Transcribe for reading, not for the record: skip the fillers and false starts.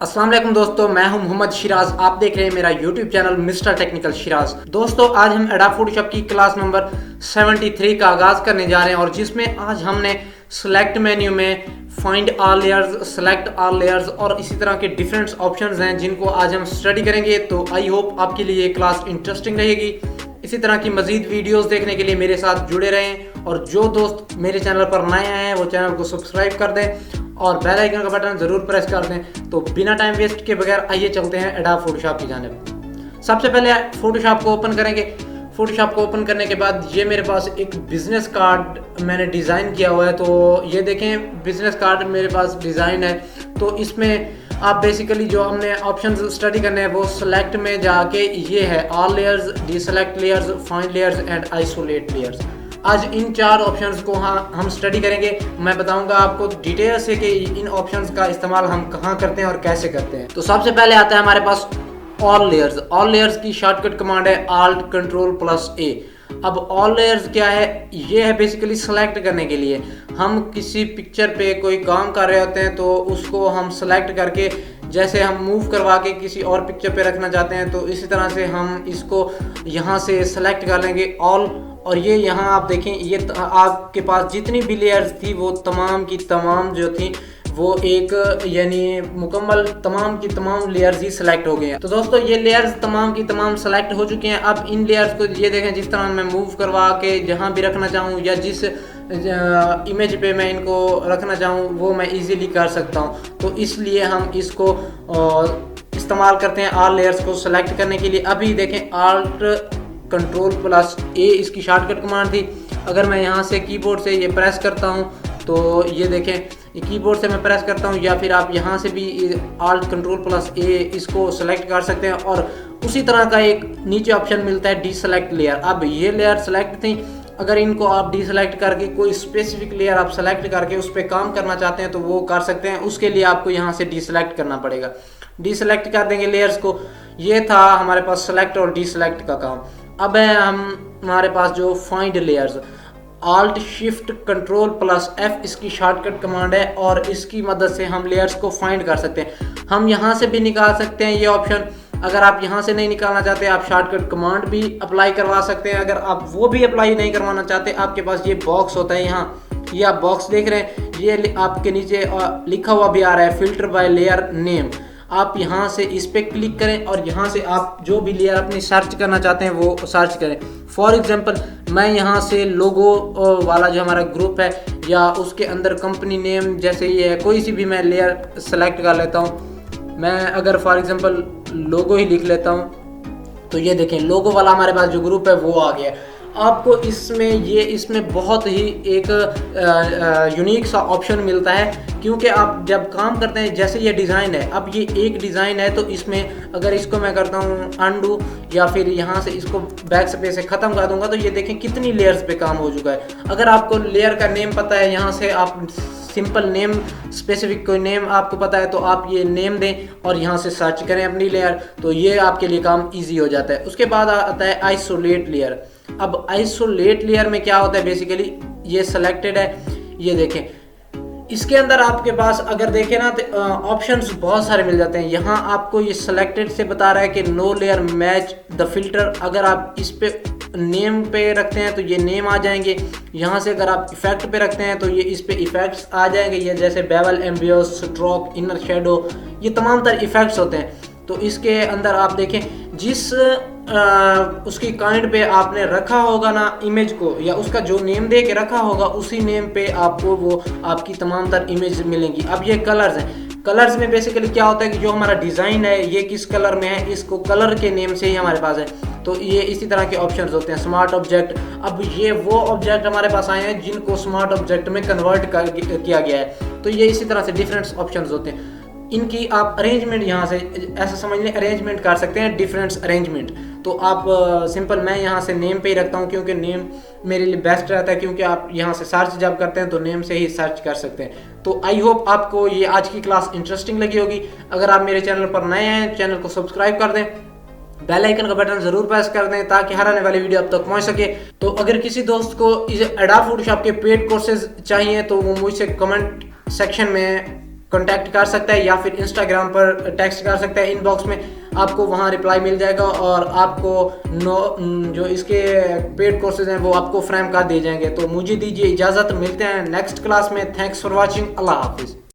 अस्सलाम वालेकुम दोस्तों, मैं हूं मोहम्मद शिराज। आप देख रहे हैं मेरा YouTube channel mister technical Siraj. दोस्तों, आज हम एडोब फोटोशॉप की क्लास नंबर 73 का आगाज़ करने जा रहे हैं और जिसमें आज हमने सेलेक्ट मेन्यू में find all layers, select all layers और इसी तरह के डिफरेंट ऑप्शंस हैं जिनको आज हम स्टडी करेंगे। तो आई होप आपके लिए ये क्लास इंटरेस्टिंग रहेगी। इसी तरह की मजीद वीडियोस देखने के लिए मेरे साथ जुड़े रहें और जो दोस्त मेरे चैनल पर नए आए हैं वो चैनल को सब्सक्राइब कर दें और बेल आइकन का बटन ज़रूर प्रेस कर दें। तो बिना टाइम वेस्ट के बगैर आइए चलते हैं एडोब फोटोशॉप की जानिब। सबसे पहले फोटोशॉप को ओपन करेंगे। फोटोशॉप को ओपन करने के बाद ये मेरे पास एक बिज़नेस कार्ड मैंने डिज़ाइन किया हुआ है। तो ये देखें, बिज़नेस कार्ड मेरे पास डिज़ाइन है। तो इसमें आप बेसिकली जो हमने ऑप्शंस स्टडी करने हैं वो सेलेक्ट में जाके ये है all layers, deselect layers, find layers and isolate layers. आज इन चार ऑप्शंस को हम स्टडी करेंगे। मैं बताऊंगा आपको डिटेल से कि इन ऑप्शंस का इस्तेमाल हम कहाँ करते हैं और कैसे करते हैं। तो सबसे पहले आता है हमारे पास ऑल लेयर्स। ऑल लेयर्स की शॉर्टकट कमांड है Alt Control + A। अब ऑल लेयर्स क्या है? ये है बेसिकली सेलेक्ट करने के लिए। हम किसी पिक्चर पे कोई काम कर रहे होते हैं तो उसको हम सेलेक्ट करके जैसे हम मूव करवा के किसी और पिक्चर पे रखना चाहते हैं तो इसी तरह से हम इसको यहाँ से सेलेक्ट कर लेंगे ऑल। और ये यहाँ आप देखें, ये आपके पास जितनी भी लेयर्स थी वो तमाम की तमाम जो थी वो एक यानी मुकम्मल तमाम की तमाम लेयर्स ही सिलेक्ट हो गए हैं। तो दोस्तों, ये लेयर्स तमाम की तमाम सेलेक्ट हो चुके हैं। अब इन लेयर्स को ये देखें, जिस तरह मैं मूव करवा के जहाँ भी रखना चाहूँ या जिस इमेज पे मैं इनको रखना चाहूँ वो मैं इजीली कर सकता हूँ। तो इसलिए हम इसको इस्तेमाल करते हैं ऑल लेयर्स को सेलेक्ट करने के लिए। अभी देखें, Alt Control + A इसकी शॉर्टकट कमांड थी। अगर मैं यहाँ से कीबोर्ड से ये प्रेस करता हूँ तो ये देखें, ये कीबोर्ड से मैं प्रेस करता हूँ या फिर आप यहाँ से भी Alt Control + A इसको सेलेक्ट कर सकते हैं। और उसी तरह का एक नीचे ऑप्शन मिलता है डीसेलेक्ट लेयर। अब ये लेयर सेलेक्ट थी, अगर इनको आप डीसेलेक्ट करके कोई स्पेसिफिक लेयर आप सेलेक्ट करके उस पर काम करना चाहते हैं तो वो कर सकते हैं। उसके लिए आपको यहाँ से डीसेलेक्ट करना पड़ेगा। डीसेलेक्ट कर देंगे लेयर्स को। ये था हमारे पास सेलेक्ट और डीसेलेक्ट का काम। अब है हमारे पास जो find layers. Alt Shift Control + F इसकी शॉर्टकट कमांड है और इसकी मदद से हम लेयर्स को फाइंड कर सकते हैं। हम यहाँ से भी निकाल सकते हैं ये ऑप्शन। अगर आप यहाँ से नहीं निकालना चाहते आप शॉर्टकट कमांड भी अप्लाई करवा सकते हैं। अगर आप वो भी अप्लाई नहीं करवाना चाहते, आपके पास ये बॉक्स होता है, यहाँ ये आप बॉक्स देख रहे हैं, ये आपके नीचे लिखा हुआ भी आ रहा है फिल्टर बाय लेयर नेम। आप यहाँ से इस पर क्लिक करें और यहाँ से आप जो भी लेयर अपनी सर्च करना चाहते हैं वो सर्च करें। फॉर एग्जांपल, मैं यहाँ से लोगो वाला जो हमारा ग्रुप है या उसके अंदर कंपनी नेम जैसे ये है, कोई सी भी मैं लेयर सेलेक्ट कर लेता हूँ। मैं अगर फॉर एग्जांपल लोगो ही लिख लेता हूँ तो ये देखें, लोगो वाला हमारे पास जो ग्रुप है वो आ गया। आपको इसमें बहुत ही एक यूनिक सा ऑप्शन मिलता है क्योंकि आप जब काम करते हैं, जैसे ये डिज़ाइन है, अब ये एक डिज़ाइन है तो इसमें अगर इसको मैं करता हूँ अनडू या फिर यहाँ से इसको बैक स्पेस से ख़त्म कर दूंगा तो ये देखें कितनी लेयर्स पे काम हो चुका है। अगर आपको लेयर का नेम पता है, यहाँ से आप सिंपल नेम, स्पेसिफिक कोई नेम आपको पता है तो आप ये नेम दें और यहाँ से सर्च करें अपनी लेयर, तो ये आपके लिए काम ईजी हो जाता है। उसके बाद आता है आइसोलेट लेयर। अब आइसोलेट लेयर में क्या होता है? बेसिकली ये सिलेक्टेड है, ये देखें, इसके अंदर आपके पास अगर देखें ना तो ऑप्शंस बहुत सारे मिल जाते हैं। यहाँ आपको ये सिलेक्टेड से बता रहा है कि no layer match the filter. अगर आप इस पे नेम पे रखते हैं तो ये नेम आ जाएंगे। यहाँ से अगर आप इफेक्ट पे रखते हैं तो ये इस पे इफेक्ट्स आ जाएंगे, ये जैसे बेवल, एम्बियस, स्ट्रोक, इनर शेडो, ये तमाम तरह इफेक्ट्स होते हैं। तो इसके अंदर आप देखें जिस उसकी काइंड पे आपने रखा होगा ना इमेज को, या उसका जो नेम दे के रखा होगा उसी नेम पे आपको वो आपकी तमाम तर इमेज मिलेंगी। अब ये कलर्स हैं। कलर्स में बेसिकली क्या होता है कि जो हमारा डिज़ाइन है ये किस कलर में है, इसको कलर के नेम से ही हमारे पास है। तो ये इसी तरह के ऑप्शंस होते हैं। स्मार्ट ऑब्जेक्ट, अब ये वो ऑब्जेक्ट हमारे पास आए हैं जिनको स्मार्ट ऑब्जेक्ट में कन्वर्ट किया गया है। तो ये इसी तरह से डिफरेंट ऑप्शंस होते हैं। इनकी आप अरेंजमेंट यहाँ से ऐसा समझ लें, अरेंजमेंट कर सकते हैं, डिफरेंट अरेंजमेंट। तो आप सिंपल मैं यहाँ से नेम पे ही रखता हूँ क्योंकि नेम मेरे लिए बेस्ट रहता है, क्योंकि आप यहाँ से सर्च जब करते हैं तो नेम से ही सर्च कर सकते हैं। तो आई होप आपको ये आज की क्लास इंटरेस्टिंग लगी होगी। अगर आप मेरे चैनल पर नए हैं, चैनल को सब्सक्राइब कर दें, बेल आइकन का बटन जरूर प्रेस कर दें ताकि हर आने वाली वीडियो अब तक पहुंच सके। तो अगर किसी दोस्त को इस एडोब फोटोशॉप के पेड कोर्सेज चाहिए तो वो मुझसे कमेंट सेक्शन में कांटेक्ट कर सकता है या फिर इंस्टाग्राम पर टेक्स्ट कर सकता है इनबॉक्स में, आपको वहाँ रिप्लाई मिल जाएगा और आपको जो इसके पेड कोर्सेज हैं वो आपको फ्रेम कर दिए जाएंगे। तो मुझे दीजिए इजाज़त, मिलते हैं नेक्स्ट क्लास में। थैंक्स फॉर वॉचिंग, अल्लाह हाफिज़।